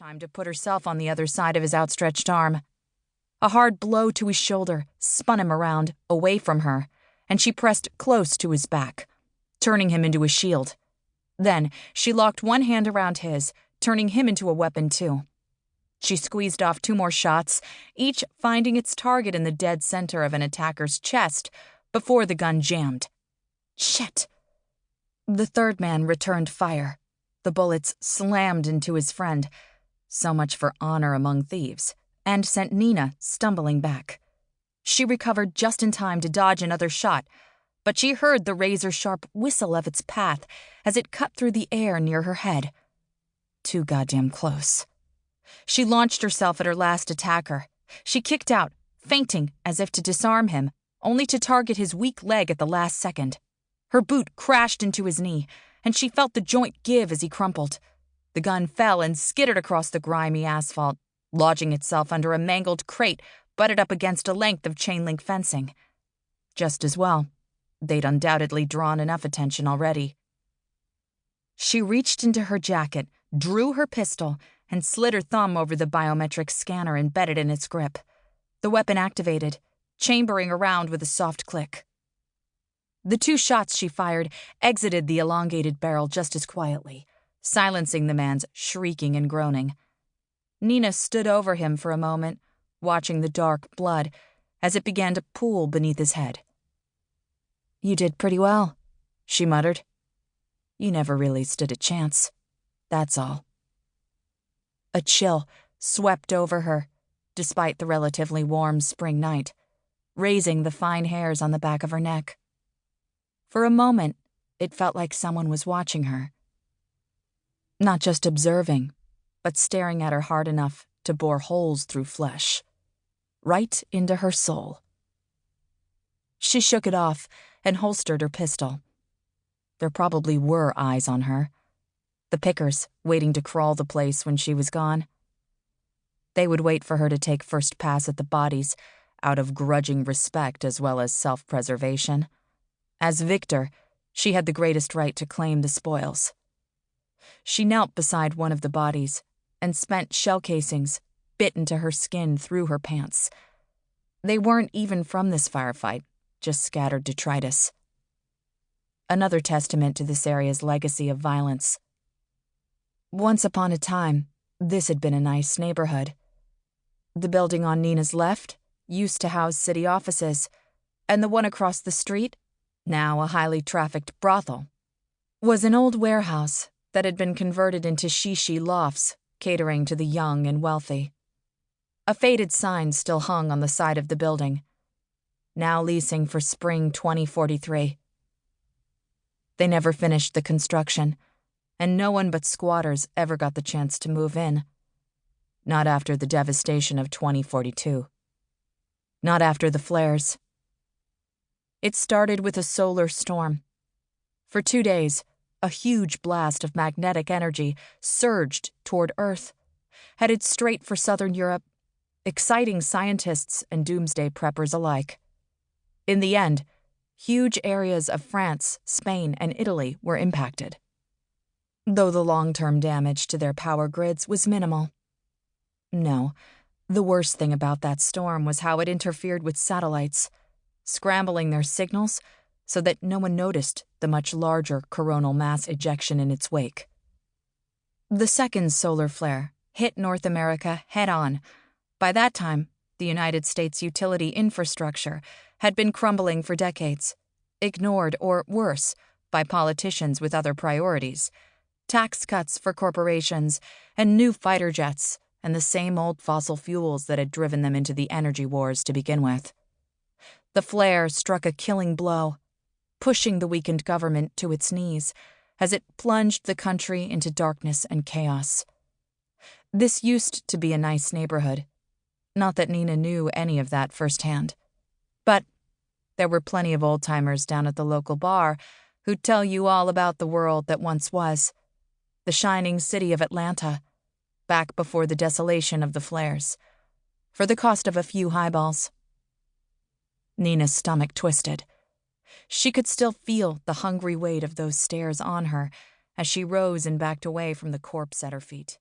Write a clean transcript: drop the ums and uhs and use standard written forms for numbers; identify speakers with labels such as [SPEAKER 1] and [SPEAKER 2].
[SPEAKER 1] time to put herself on the other side of his outstretched arm. A hard blow to his shoulder spun him around, away from her, and she pressed close to his back, turning him into a shield. Then she locked one hand around his, turning him into a weapon too. She squeezed off 2 more shots, each finding its target in the dead center of an attacker's chest before the gun jammed. Shit! The third man returned fire. The bullets slammed into his friend. So much for honor among thieves, and sent Nina stumbling back. She recovered just in time to dodge another shot, but she heard the razor-sharp whistle of its path as it cut through the air near her head. Too goddamn close. She launched herself at her last attacker. She kicked out, feinting as if to disarm him, only to target his weak leg at the last second. Her boot crashed into his knee, and she felt the joint give as he crumpled. The gun fell and skittered across the grimy asphalt, lodging itself under a mangled crate butted up against a length of chain-link fencing. Just as well. They'd undoubtedly drawn enough attention already. She reached into her jacket, drew her pistol, and slid her thumb over the biometric scanner embedded in its grip. The weapon activated, chambering around with a soft click. The 2 shots she fired exited the elongated barrel just as quietly, silencing the man's shrieking and groaning. Nina stood over him for a moment, watching the dark blood as it began to pool beneath his head. "You did pretty well," she muttered. "You never really stood a chance. That's all." A chill swept over her, despite the relatively warm spring night, raising the fine hairs on the back of her neck. For a moment, it felt like someone was watching her. Not just observing, but staring at her hard enough to bore holes through flesh, right into her soul. She shook it off and holstered her pistol. There probably were eyes on her. The pickers waiting to crawl the place when she was gone. They would wait for her to take first pass at the bodies, out of grudging respect as well as self-preservation. As victor, she had the greatest right to claim the spoils. She knelt beside one of the bodies and spent shell casings bit into her skin through her pants. They weren't even from this firefight, just scattered detritus. Another testament to this area's legacy of violence. Once upon a time, this had been a nice neighborhood. The building on Nina's left used to house city offices, and the one across the street, now a highly trafficked brothel, was an old warehouse that had been converted into shishi lofts catering to the young and wealthy. A faded sign still hung on the side of the building, now leasing for spring 2043. They never finished the construction, and no one but squatters ever got the chance to move in. Not after the devastation of 2042. Not after the flares. It started with a solar storm. For 2 days, a huge blast of magnetic energy surged toward Earth, headed straight for southern Europe, exciting scientists and doomsday preppers alike. In the end, huge areas of France, Spain, and Italy were impacted, though the long-term damage to their power grids was minimal. No, the worst thing about that storm was how it interfered with satellites, scrambling their signals so that no one noticed the much larger coronal mass ejection in its wake. The second solar flare hit North America head-on. By that time, the United States utility infrastructure had been crumbling for decades, ignored or worse by politicians with other priorities, tax cuts for corporations, and new fighter jets, and the same old fossil fuels that had driven them into the energy wars to begin with. The flare struck a killing blow, pushing the weakened government to its knees as it plunged the country into darkness and chaos. This used to be a nice neighborhood. Not that Nina knew any of that firsthand. But there were plenty of old-timers down at the local bar who'd tell you all about the world that once was, the shining city of Atlanta, back before the desolation of the flares, for the cost of a few highballs. Nina's stomach twisted. She could still feel the hungry weight of those stairs on her as she rose and backed away from the corpse at her feet.